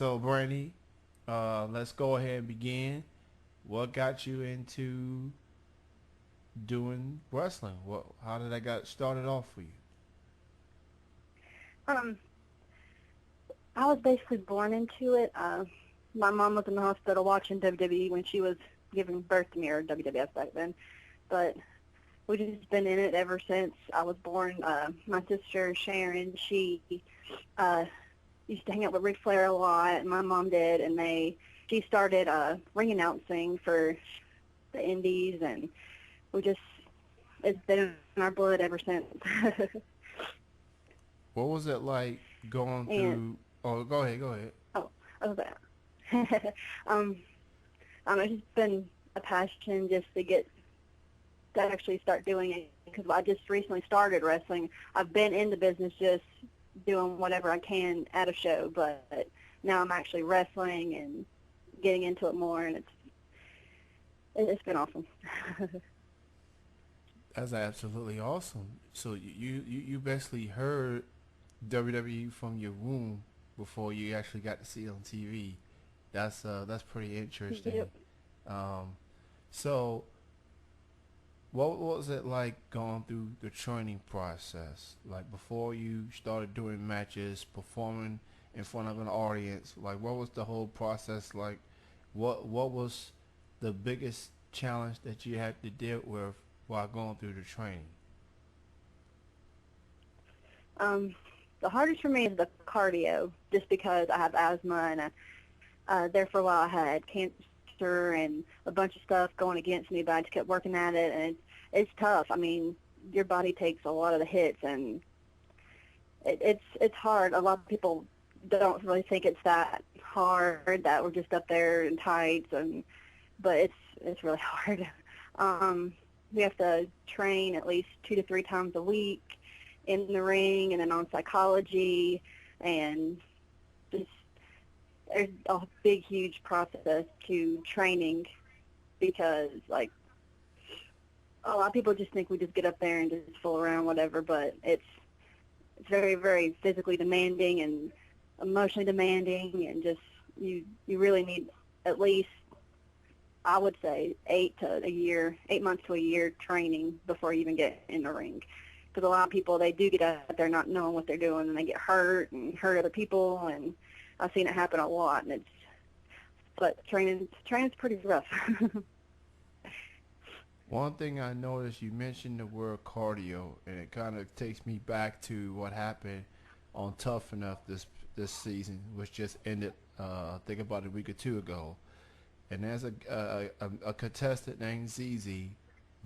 So, Brandy, let's go ahead and begin. What got you into doing wrestling? How did that got started off for you? Um, I was basically born into it. My mom was in the hospital watching WWE when she was giving birth to me, or WWF back then. But we've just been in it ever since I was born. My sister Sharon, she uh, used to hang out with Ric Flair a lot, and my mom did, and she started ring announcing for the Indies, and we just it's been in our blood ever since. What was it like going and through? Oh, go ahead, go ahead. oh, oh that. um, it's just been a passion just to get to actually start doing it because I just recently started wrestling. I've been in the business just doing whatever I can at a show, but now I'm actually wrestling and getting into it more, and it's been awesome. That's absolutely awesome. So you basically heard WWE from your womb before you actually got to see it on TV. That's pretty interesting. Yep. Um, so what was it like going through the training process? Like before you started doing matches, performing in front of an audience, like what was the whole process like? What was the biggest challenge that you had to deal with while going through the training? Um, the hardest for me is the cardio, just because I have asthma and there for a while I had cancer and a bunch of stuff going against me, but I just kept working at it, and it's tough. I mean, your body takes a lot of the hits, and it's hard. A lot of people don't really think it's that hard that we're just up there in tights, but it's really hard. Um, we have to train at least 2 to 3 times a week in the ring, and then on psychology, and just there's a big, huge process to training because, like, a lot of people just think we just get up there and just fool around, whatever, but it's very, very physically demanding and emotionally demanding, and just you really need at least, I would say, 8 months to a year training before you even get in the ring. Because a lot of people, they do get out there not knowing what they're doing, and they get hurt and hurt other people, and I've seen it happen a lot. And but training's pretty rough. One thing I noticed, you mentioned the word cardio, and it kind of takes me back to what happened on Tough Enough this season, which just ended. I think about a week or two ago. And there's a contestant named ZZ,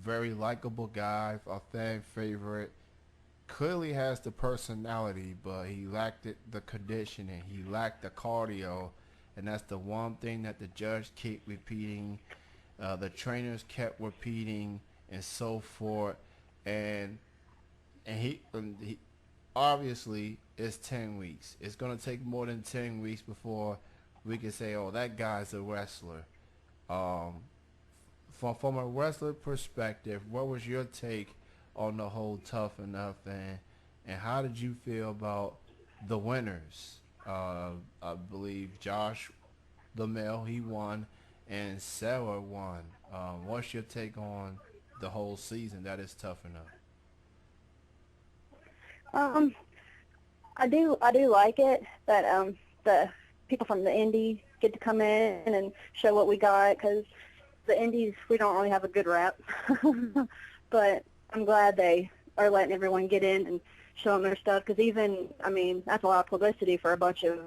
very likable guy, a fan favorite. Clearly has the personality, but he lacked the conditioning. He lacked the cardio, and that's the one thing that the judge kept repeating, the trainers kept repeating, and so forth. And he obviously it's 10 weeks. It's gonna take more than 10 weeks before we can say, oh, that guy's a wrestler. Um, from a wrestler perspective, what was your take on the whole Tough Enough, and how did you feel about the winners? I believe Josh, the male, he won, and Sarah won. What's your take on the whole season that is Tough Enough? um, I do like it that the people from the indie get to come in and show what we got, because the indies, we don't really have a good rap. But I'm glad they are letting everyone get in and show them their stuff, because even, I mean, that's a lot of publicity for a bunch of,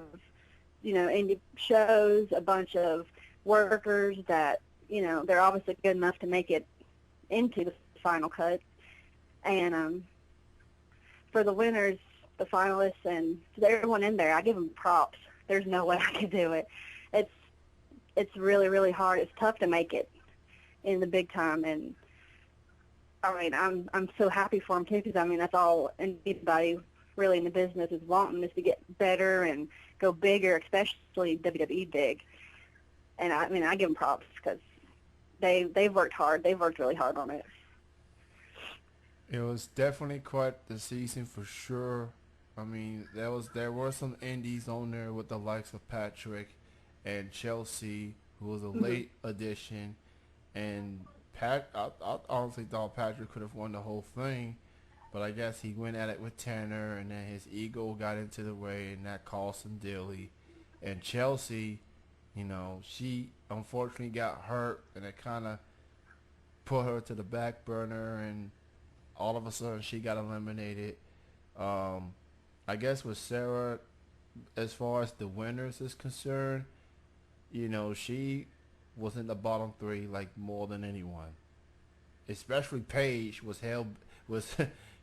indie shows, a bunch of workers that, they're obviously good enough to make it into the final cut. And for the winners, the finalists, and to everyone in there, I give them props. There's no way I could do it. It's it's really, really hard. It's tough to make it in the big time, and I mean, I'm so happy for them too, because I mean, that's all anybody really in the business is wanting, is to get better and go bigger, especially WWE big. And I mean, I give them props because they've worked hard. They've worked really hard on it. It was definitely quite the season for sure. I mean, there were some indies on there with the likes of Patrick and Chelsea, who was a Hmm. late addition, and I honestly thought Patrick could have won the whole thing, but I guess he went at it with Tanner, and then his ego got into the way, and that cost him dearly. And Chelsea, she unfortunately got hurt, and it kind of put her to the back burner, and all of a sudden she got eliminated. Um, I guess with Sarah, as far as the winners is concerned, she was in the bottom three like more than anyone. Especially Paige was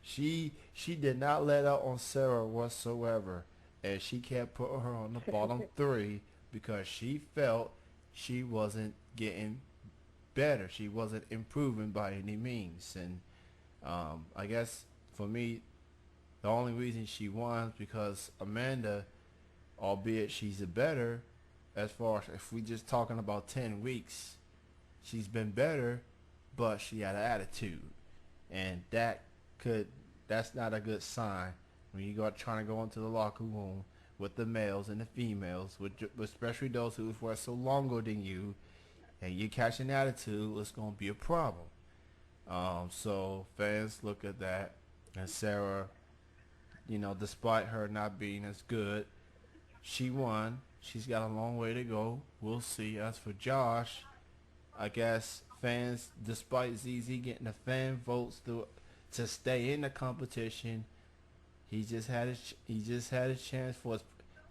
she did not let up on Sarah whatsoever, and she kept putting her on the bottom three because she felt she wasn't getting better. She wasn't improving by any means, and I guess for me, the only reason she won is because Amanda, albeit she's a better, as far as if we just talking about 10 weeks, she's been better, but she had an attitude, and that's not a good sign when you go trying to go into the locker room with the males and the females, especially those who were so longer than you, and you catch an attitude, it's gonna be a problem. So fans look at that, and Sarah, despite her not being as good, she won. She's got a long way to go. We'll see. As for Josh, I guess fans, despite ZZ getting the fan votes to stay in the competition, he just had a chance for his.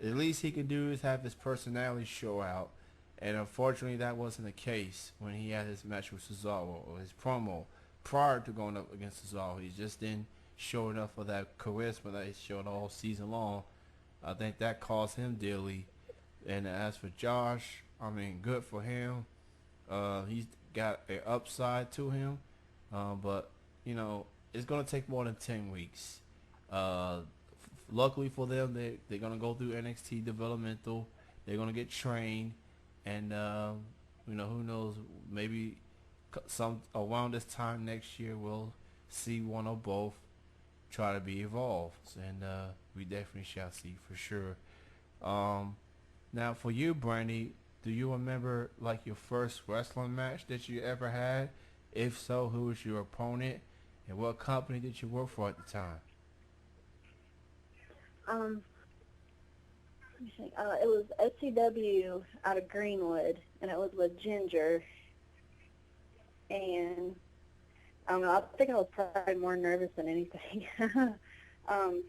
At least he could do is have his personality show out, and unfortunately that wasn't the case when he had his match with Cesaro or his promo prior to going up against Cesaro. He just didn't show enough of that charisma that he showed all season long. I think that cost him dearly. And as for Josh, I mean, good for him. He's got an upside to him, but it's gonna take more than 10 weeks. Luckily for them, they're gonna go through NXT developmental. They're gonna get trained, and who knows? Maybe some around this time next year, we'll see one or both try to be evolved, and we definitely shall see for sure. Um, Now, for you, Brandy, do you remember like your first wrestling match that you ever had? If so, who was your opponent, and what company did you work for at the time? Um, Let me think. It was SCW out of Greenwood, and it was with Ginger. And I don't know. I think I was probably more nervous than anything. um,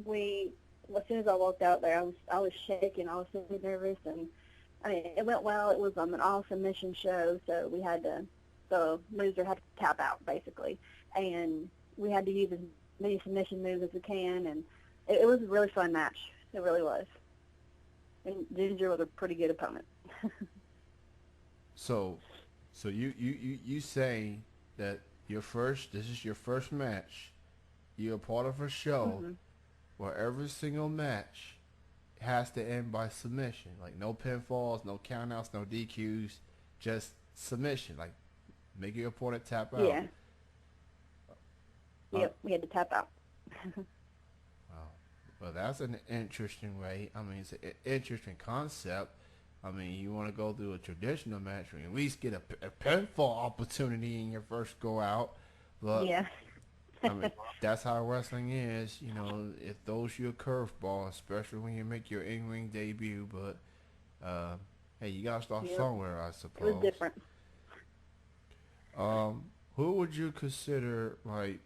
we as soon as I walked out there, I was shaking. I was so nervous, and I mean, it went well. It was an all submission show, so the loser had to tap out basically, and we had to use as many submission moves as we can, and it was a really fun match. It really was. And Ginger was a pretty good opponent. So, so you say that this is your first match. You're a part of a show Hmm. where every single match has to end by submission. Like no pinfalls, no countouts, no DQs, just submission. Like make your opponent tap out. Yeah. Uh, Yep. We had to tap out. wow. Well, that's an interesting way. I mean, it's an interesting concept. I mean, you want to go through a traditional match, or at least get a pinfall opportunity in your first go out. But Yeah. I mean, that's how wrestling is. It throws you a curveball, especially when you make your in-ring debut. But hey, you gotta start Yep. somewhere, I It was suppose. different. Who would you consider like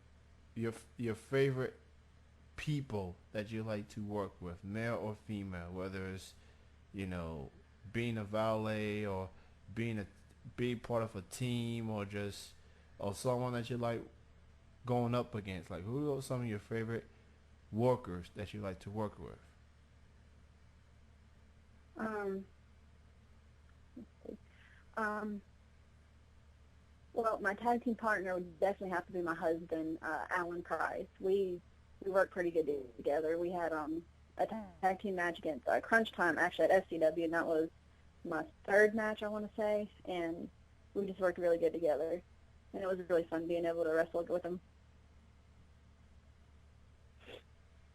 your favorite people that you like to work with, male or female? Whether it's you know being a valet or being part of a team or someone that you like going up against. Like who are some of your favorite workers that you like to work with? Um, um, well, my tag team partner would definitely have to be my husband, Alan Price. We worked pretty good together. We had a tag team match against Crunch Time actually at SCW, and that was my third match, I want to say, and we just worked really good together, and it was really fun being able to wrestle with him.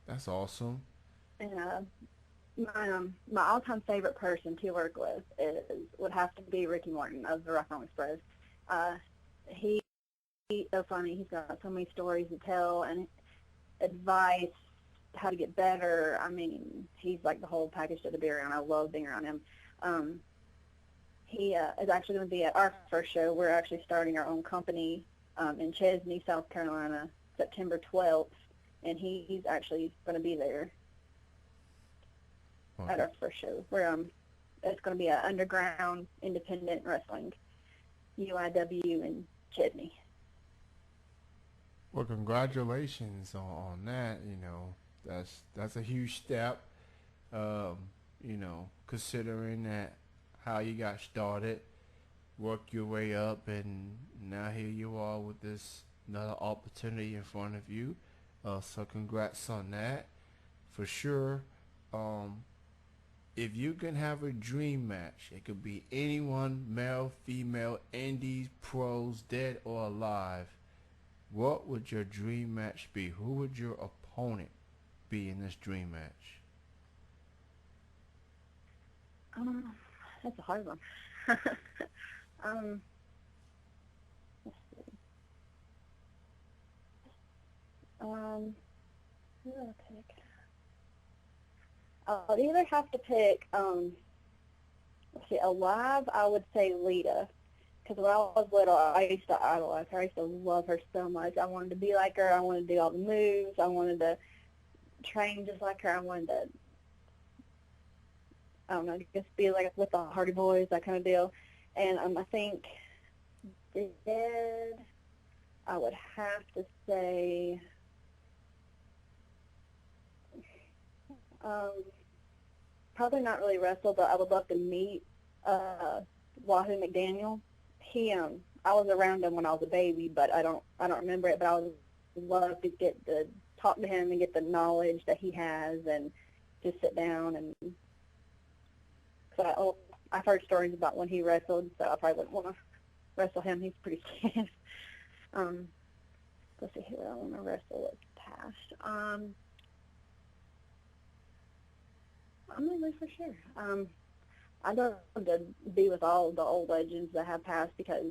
That's awesome. And my all-time favorite person to work with would have to be Ricky Morton of the Rock and Roll Express. Uh, he's so funny. He's got so many stories to tell and advice how to get better. I mean, he's like the whole package to be around. I love being around him. Um, he is actually going to be at our first show. We're actually starting our own company in Chesney, South Carolina, September 12th, and he's actually going to be there at Okay. our first show. Where it's going to be an underground independent wrestling, UIW in Chesney. Well, congratulations on that. That's a huge step. Um, considering that how you got started, worked your way up, and now here you are with this another opportunity in front of you. So congrats on that, for sure. Um, if you can have a dream match, it could be anyone, male, female, indies, pros, dead or alive. What would your dream match be? Who would your opponent be in this dream match? Um, that's a hard one. um, let's see. Who do I pick? I'd either have to pick, let's see, alive, I would say Lita. Because when I was little, I used to idolize her. I used to love her so much. I wanted to be like her. I wanted to do all the moves. I wanted to train just like her. I wanted to, I don't know, just be like with the Hardy Boys, that kind of deal. And I think dead, I would have to say, um, probably not really wrestle, but I would love to meet Wahoo McDaniel. I was around him when I was a baby, but I don't remember it. But I would love to get to talk to him and get the knowledge that he has, and just sit down and. So I've heard stories about when he wrestled, so I probably wouldn't want to wrestle him. He's pretty scary. um, let's see who I want to wrestle with past. I'm not really for sure. I'd love to be with all the old legends that have passed, because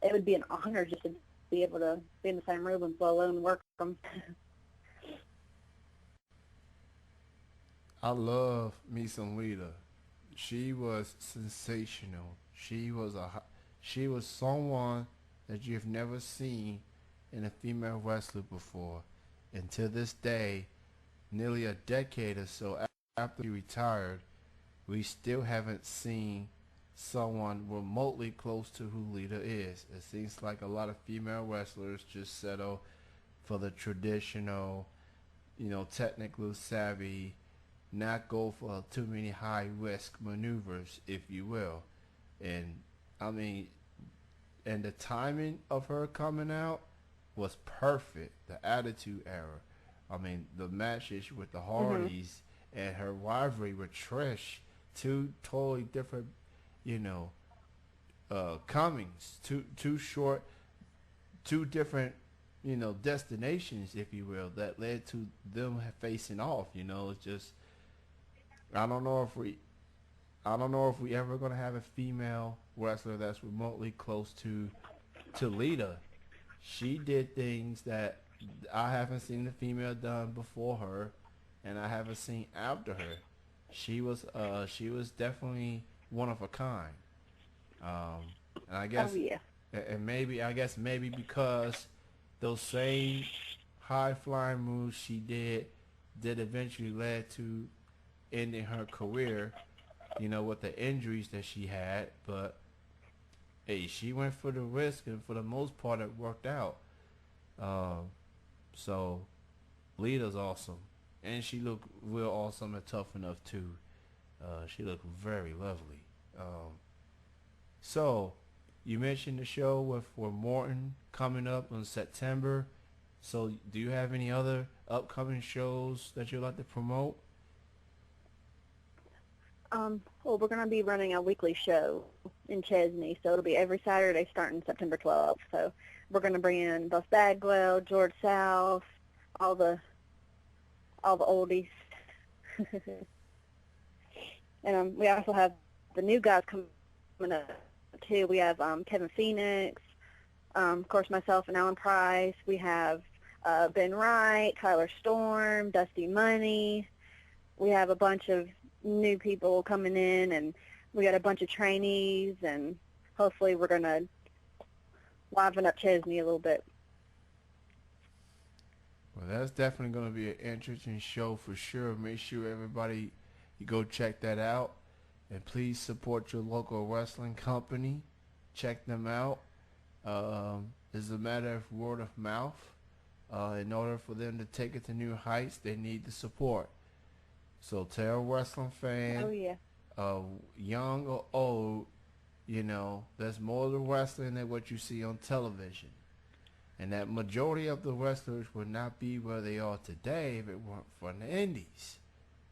it would be an honor just to be able to be in the same room and blow and work them. I love me some Lita. She was sensational. She was someone that you've never seen in a female wrestler before, and to this day, nearly a decade or so after she retired, we still haven't seen someone remotely close to who Lita is. It seems like a lot of female wrestlers just settle for the traditional, technical savvy, not go for too many high risk maneuvers, if you will. And I mean, and the timing of her coming out was perfect. The Attitude Era. I mean, the matches with the hmm Hardys and her rivalry with Trish, two totally different, you know, comings, two short, two different, destinations, if you will, that led to them facing off. It's just I don't know if we I don't know if we ever gonna have a female wrestler that's remotely close to Lita. She did things that I haven't seen the female done before her, and I haven't seen after her. She was definitely one of a kind. Um, and I Oh guess yeah. and maybe I guess maybe because those same high flying moves she did eventually led to ending her career, with the injuries that she had. But hey, she went for the risk, and for the most part, it worked out. Um, so Lita's awesome, and she looked real awesome and tough enough too. She looked very lovely. So you mentioned the show with Morton coming up in September. So do you have any other upcoming shows that you'd like to promote? Well, we're going to be running a weekly show in Chesney, so it'll be every Saturday starting September 12th. So we're going to bring in Buff Bagwell, George South, all the all the oldies. And we also have the new guys coming up too. We have Kevin Phoenix, of course myself and Alan Price. We have Ben Wright, Tyler Storm, Dusty Money. We have a bunch of new people coming in, and we got a bunch of trainees, and hopefully we're going to liven up Chesney a little bit. Well, that's definitely going to be an interesting show for sure. Make sure everybody, you go check that out. And please support your local wrestling company. Check them out. It's a matter of word of mouth. In order for them to take it to new heights, they need the support. So tell a wrestling fan, Oh, yeah. young or old, there's more to wrestling than what you see on television. And that majority of the wrestlers would not be where they are today if it weren't for the indies.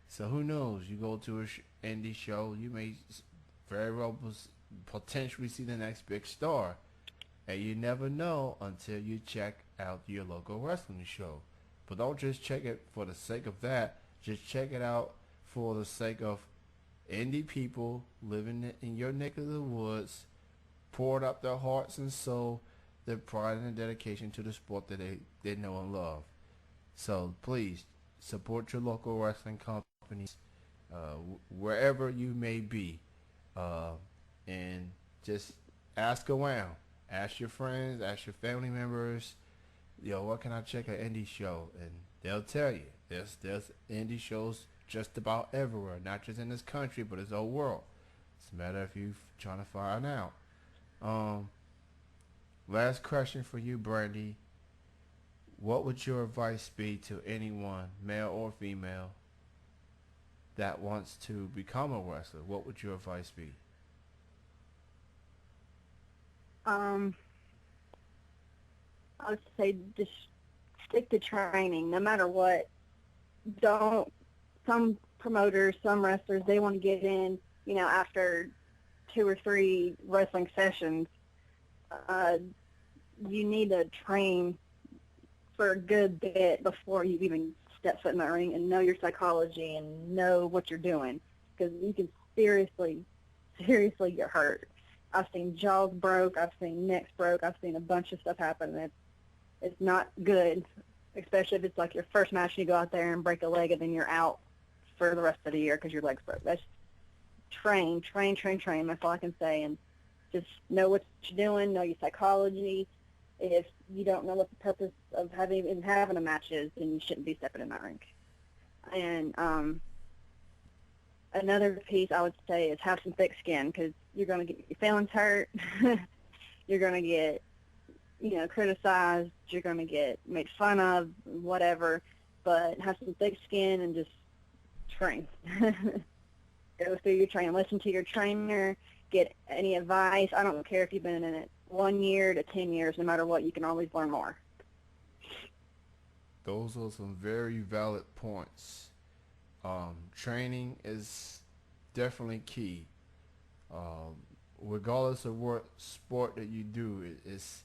So who knows? You go to an indie show, you may very well potentially see the next big star. And you never know until you check out your local wrestling show. But don't just check it for the sake of that. Just check it out for the sake of indie people living in your neck of the woods, poured up their hearts and soul, their pride and dedication to the sport that they know and love. So please support your local wrestling companies wherever you may be, and just ask around. Ask your friends, ask your family members, what can I check an indie show? And they'll tell you. There's indie shows just about everywhere, not just in this country, but it's the whole world. It's a matter if you're trying to find out. Last question for you, Brandy. What would your advice be to anyone, male or female, that wants to become a wrestler? What would your advice be? I would say just stick to training, no matter what. Some promoters, some wrestlers, they want to get in, after 2 or 3 wrestling sessions. You need to train for a good bit before you even step foot in the ring and know your psychology and know what you're doing, because you can seriously get hurt. I've seen jaws broke, I've seen necks broke, I've seen a bunch of stuff happen, and it's not good, especially if it's like your first match and you go out there and break a leg and then you're out for the rest of the year because your leg's broke. That's train. That's all I can say. And just know what you're doing, know your psychology. If you don't know what the purpose of having a match is, then you shouldn't be stepping in that ring. And another piece I would say is have some thick skin, because you're going to get your feelings hurt. You're going to get criticized, you're going to get made fun of, whatever, but have some thick skin and just train. Go through your training, listen to your trainer, get any advice. I don't care if you've been in it 1 year to 10 years, no matter what, you can always learn more. Those are some very valid points. Training is definitely key. Regardless of what sport that you do, it's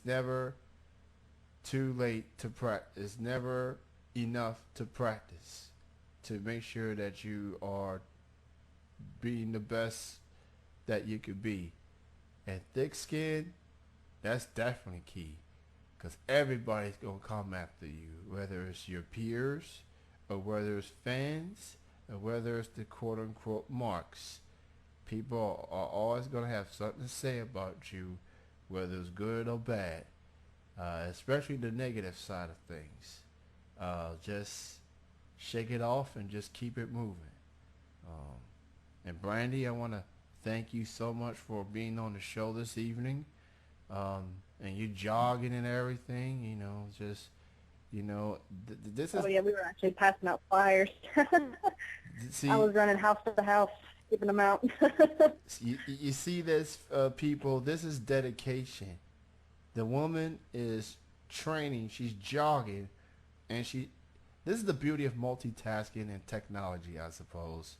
never too late to practice. It's never enough to practice to make sure that you are being the best that you could be. And thick skin, that's definitely key, because everybody's going to come after you, whether it's your peers or whether it's fans or whether it's the quote-unquote marks. People are always going to have something to say about you, whether it's good or bad, especially the negative side of things. Just shake it off and just keep it moving. And Brandy, I want to thank you so much for being on the show this evening. And you jogging and everything, this is... Oh, yeah, we were actually passing out flyers. See, I was running house to house, giving them out. you see this, people, this is dedication. The woman is training, she's jogging, and this is the beauty of multitasking and technology, I suppose.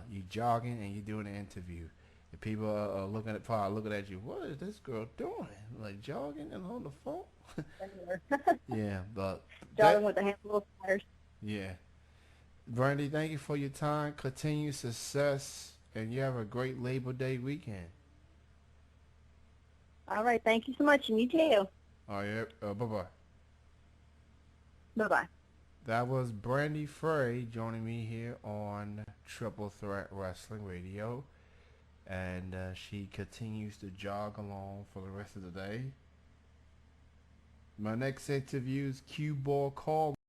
You jogging and you doing an interview. And people are probably looking at you, what is this girl doing? Like jogging and on the phone? Yeah, but Jogging with a handful of flyers. Yeah. Brandy, thank you for your time. Continued success, and you have a great Labor Day weekend. All right. Thank you so much, and you too. All right. Bye-bye. Bye-bye. That was Brandy Fray joining me here on Triple Threat Wrestling Radio. And she continues to jog along for the rest of the day. My next interview is Cue Ball Call.